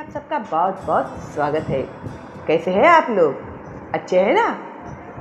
आप सबका बहुत बहुत स्वागत है। कैसे हैं आप लोग? अच्छे हैं ना?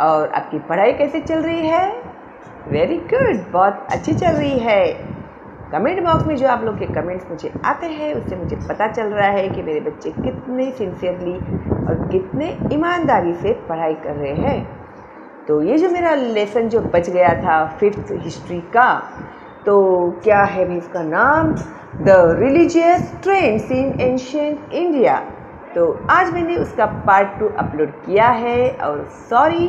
और आपकी पढ़ाई कैसे चल रही है? वेरी गुड, बहुत अच्छी चल रही है। कमेंट बॉक्स में जो आप लोग के कमेंट्स मुझे आते हैं उससे मुझे पता चल रहा है कि मेरे बच्चे कितने सिंसियरली और कितने ईमानदारी से पढ़ाई कर रहे हैं। तो ये जो मेरा लेसन जो बच गया था 5th हिस्ट्री का, तो क्या है भी इसका नाम? The religious trends in ancient India. तो आज मैंने उसका पार्ट 2 अपलोड किया है और सॉरी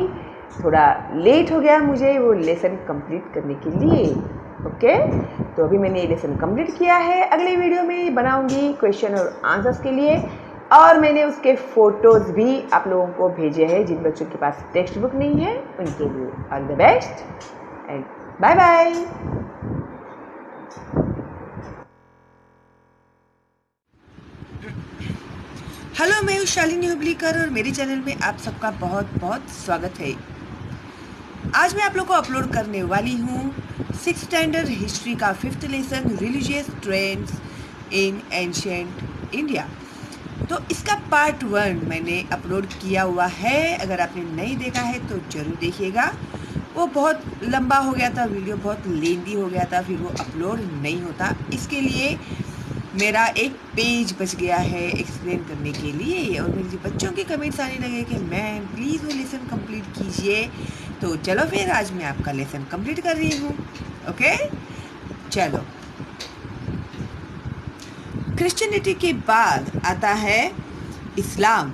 थोड़ा लेट हो गया मुझे वो लेसन कंप्लीट करने के लिए। ओके, तो अभी मैंने ये लेसन कंप्लीट किया है। अगले वीडियो में बनाऊंगी क्वेश्चन और आंसर्स के लिए, और मैंने उसके फोटोज़ भी आप लोगों को भेजे हैं जिन बच्चों के पास टेक्स्ट बुक नहीं है उनके लिए। All the best and bye bye. Hello, मैं हूँ शालिनी हुबलीकर और मेरे चैनल में आप सबका बहुत बहुत स्वागत है। आज मैं आप लोग को अपलोड करने वाली हूँ 6th स्टैंडर्ड हिस्ट्री का 5th lesson religious trends in ancient India. तो इसका पार्ट 1 मैंने अपलोड किया हुआ है। अगर आपने नहीं देखा है तो ज़रूर देखिएगा। वो बहुत लंबा हो गया था, वीडियो बहुत लेंदी हो गया था, फिर वो अपलोड नहीं होता। इसके लिए मेरा एक पेज बच गया है एक्सप्लेन करने के लिए, और मेरे बच्चों के कमेंट्स आने लगे कि मैम प्लीज़ वो लेसन कंप्लीट कीजिए। तो चलो फिर आज मैं आपका लेसन कंप्लीट कर रही हूँ। ओके, चलो। क्रिश्चियनिटी के बाद आता है इस्लाम।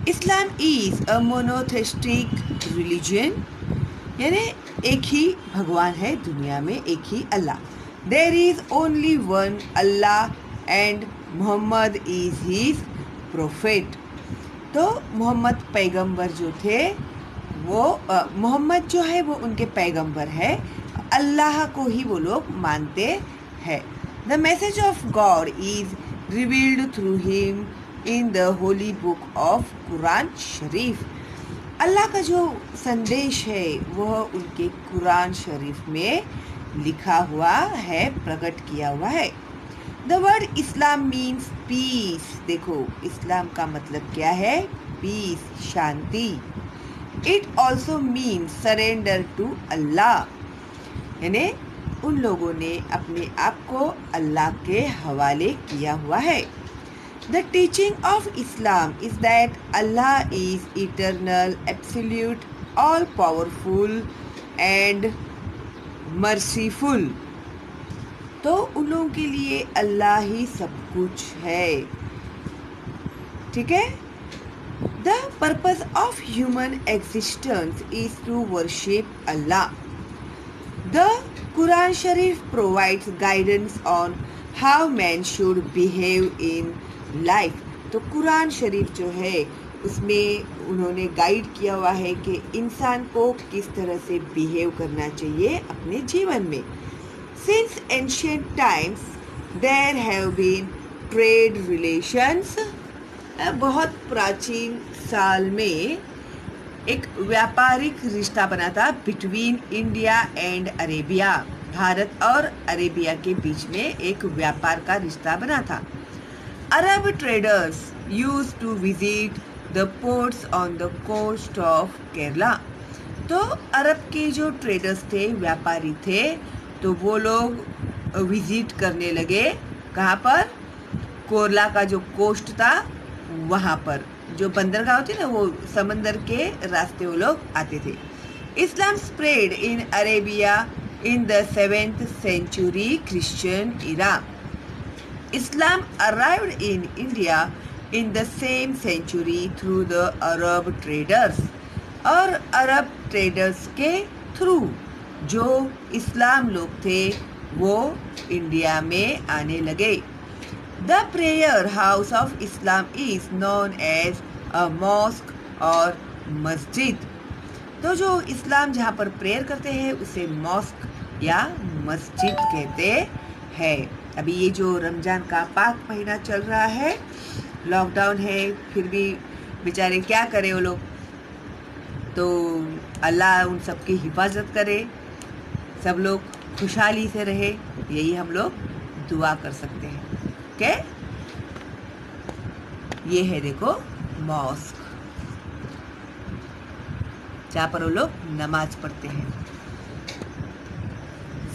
इस्लाम इज़ अ मोनोथेइस्टिक रिलीजन, यानी एक ही भगवान है दुनिया में, एक ही अल्लाह। There is only one Allah and Muhammad is his prophet। तो मोहम्मद पैगंबर जो थे वो मोहम्मद जो है वो उनके पैगंबर है, अल्लाह को ही वो लोग मानते हैं। The message of God is revealed through him in the holy book of Quran शरीफ। अल्लाह का जो संदेश है वह उनके कुरान शरीफ में लिखा हुआ है, प्रकट किया हुआ है। The word Islam means peace. देखो, इस्लाम का मतलब क्या है? पीस, शांति। It also means surrender to Allah, यानी उन लोगों ने अपने आप को अल्लाह के हवाले किया हुआ है। The teaching of Islam is that Allah is eternal, absolute, all powerful and merciful. तो उन लोगों के लिए अल्लाह ही सब कुछ है। ठीक है। The purpose of human existence is to worship Allah. The Quran Sharif provides guidance on how man should behave in life. तो कुरान शरीफ जो है उसमें उन्होंने गाइड किया हुआ है कि इंसान को किस तरह से बिहेव करना चाहिए अपने जीवन में। Since ancient times there have been trade relations. बहुत प्राचीन साल में एक व्यापारिक रिश्ता बना था बिटवीन इंडिया एंड अरेबिया। भारत और अरेबिया के बीच में एक व्यापार का रिश्ता बना था। Arab traders used to visit the ports on the coast of Kerala. तो अरब के जो ट्रेडर्स थे, व्यापारी थे, तो वो लोग विजिट करने लगे। कहाँ पर? केरला का जो कोस्ट था वहाँ पर, जो बंदरगाह होती ना, वो समंदर के रास्ते वो लोग आते थे। Islam spread in Arabia in the 7th century Christian era। Islam arrived in India in the same century through the Arab traders। और अरब ट्रेडर्स के थ्रू जो इस्लाम लोग थे वो इंडिया में आने लगे। The prayer house of Islam is known as a mosque और मस्जिद। तो जो इस्लाम जहाँ पर प्रेयर करते हैं उसे मॉस्क या मस्जिद कहते हैं। अभी ये जो रमज़ान का पाक महीना चल रहा है, लॉकडाउन है, फिर भी बेचारे क्या करे वो लोग। तो अल्लाह उन सब की हिफाजत करे, सब लोग खुशहाली से रहे, यही हम लोग दुआ कर सकते हैं। ओके। ये है देखो मॉस्क, जहाँ पर वो लोग नमाज पढ़ते हैं।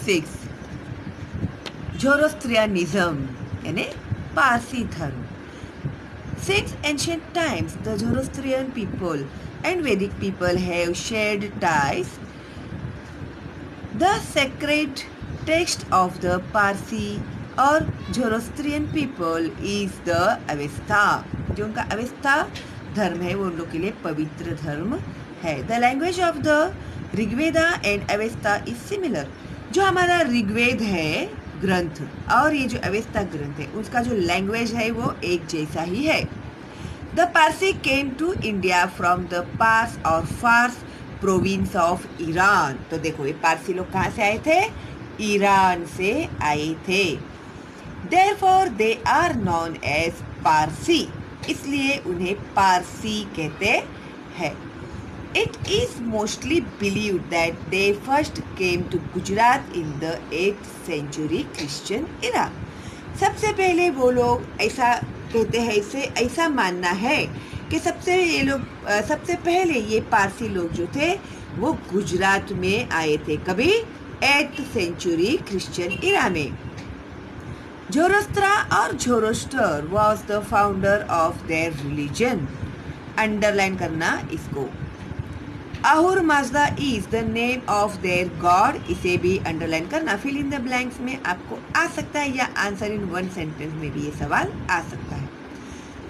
6. ज़ोरोस्ट्रियनिज्म यानी पारसी धर्म। Since ancient times, the Zoroastrian people and Vedic people have shared ties. The sacred text of the Parsi or Zoroastrian people is the Avesta. जो उनका अवेस्ता धर्म है वो उन लोग के लिए पवित्र धर्म है। The language of the Rigveda and Avesta is similar. जो हमारा ऋग्वेद है ग्रंथ और ये जो अवेस्ता ग्रंथ है उसका जो लैंग्वेज है वो एक जैसा ही है। The Parsi came to India from the Pars और फार्स प्रोविंस ऑफ ईरान। तो देखो ये पारसी लोग कहाँ से आए थे? ईरान से आए थे। Therefore they are known as Parsi, इसलिए उन्हें पारसी कहते हैं। It is mostly believed that they first came to Gujarat in the 8th century Christian era. सबसे पहले वो लोग ऐसा कहते हैं, इसे ऐसा मानना है कि सबसे पहले ये पारसी लोग जो थे वो गुजरात में आए थे। कभी 8th century Christian era में। Zoroastra और Zoroaster was the founder of their religion. Underline करना इसको। Ahura Mazda is the name of their God, इसे भी अंडरलाइन करना। फिल इन द ब्लैंक्स में आपको आ सकता है या आंसर इन वन सेंटेंस में भी ये सवाल आ सकता है।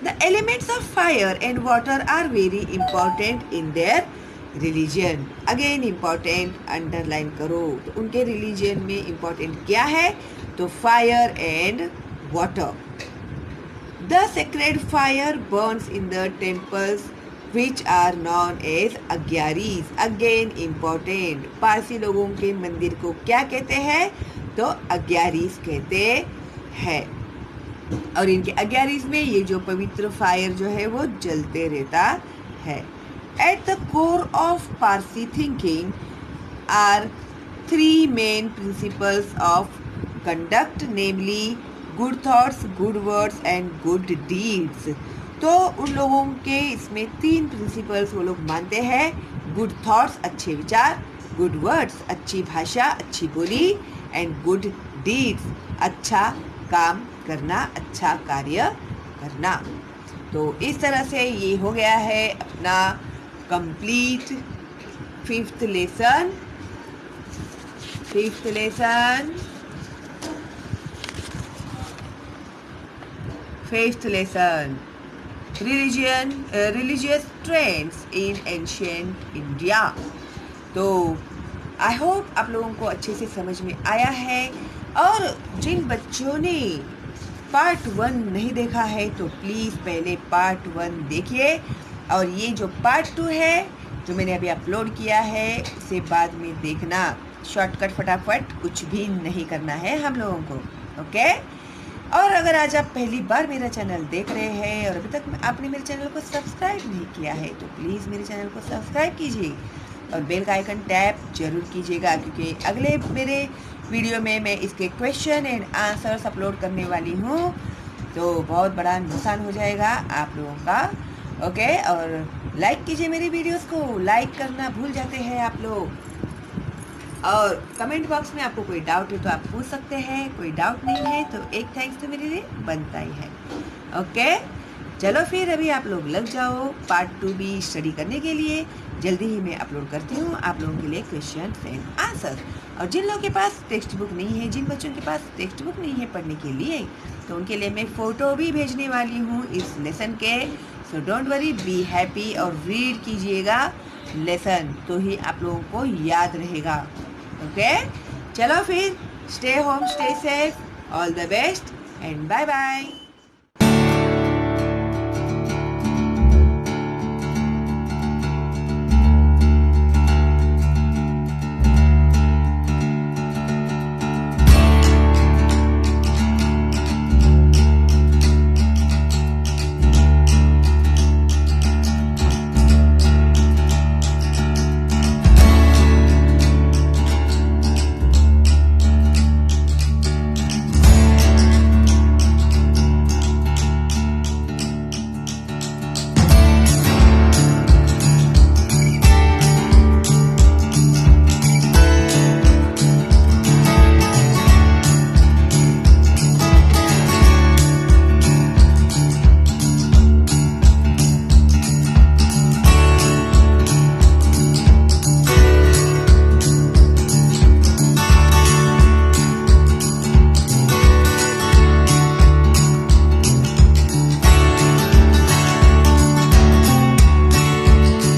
The elements of fire and water are very important in their religion. Again important underline करो। तो उनके रिलीजन में इंपॉर्टेंट क्या है? तो fire and water. The sacred fire burns in the temples which are known as agiaries. Again important. Parsi लोगों के मंदिर को क्या कहते हैं? तो अग्यारीज कहते हैं। और इनके अग्यारीज में ये जो पवित्र फायर जो है वो जलते रहता है। At the core of Parsi thinking are 3 main principles of conduct, namely good thoughts, good words and good deeds. तो उन लोगों के इसमें 3 प्रिंसिपल्स वो लोग मानते हैं। गुड थॉट्स अच्छे विचार, गुड वर्ड्स अच्छी भाषा अच्छी बोली, एंड गुड डीड्स अच्छा काम करना, अच्छा कार्य करना। तो इस तरह से ये हो गया है अपना complete 5th lesson. 5th lesson, 5th lesson religious trends in ancient India। तो आई होप आप लोगों को अच्छे से समझ में आया है। और जिन बच्चों ने पार्ट 1 नहीं देखा है तो प्लीज़ पहले पार्ट 1 देखिए, और ये जो पार्ट 2 है जो मैंने अभी अपलोड किया है उसे बाद में देखना। शॉर्टकट फटाफट कुछ भी नहीं करना है हम लोगों को, ओके। और अगर आज आप पहली बार मेरा चैनल देख रहे हैं और अभी तक आपने मेरे चैनल को सब्सक्राइब नहीं किया है तो प्लीज़ मेरे चैनल को सब्सक्राइब कीजिए और बेल का आइकन टैप जरूर कीजिएगा, क्योंकि अगले मेरे वीडियो में मैं इसके क्वेश्चन एंड आंसर्स अपलोड करने वाली हूँ। तो बहुत बड़ा नुकसान हो जाएगा आप लोगों का, ओके। और लाइक कीजिए मेरी वीडियोस को, लाइक करना भूल जाते हैं आप लोग। और कमेंट बॉक्स में आपको कोई डाउट है तो आप पूछ सकते हैं, कोई डाउट नहीं है तो एक थैंक्स तो मेरे लिए बनता ही है, ओके। चलो फिर अभी आप लोग लग जाओ पार्ट 2 भी स्टडी करने के लिए। जल्दी ही मैं अपलोड करती हूँ आप लोगों के लिए क्वेश्चन एंड आंसर। और जिन लोगों के पास टेक्स्ट बुक नहीं है, जिन बच्चों के पास टेक्स्ट बुक नहीं है पढ़ने के लिए, तो उनके लिए मैं फ़ोटो भी भेजने वाली हूँ इस लेसन के। So don't worry, be happy और रीड कीजिएगा लेसन, तो ही आप लोगों को याद रहेगा, ओके। चलो फिर, stay home, stay safe, all the best and bye bye.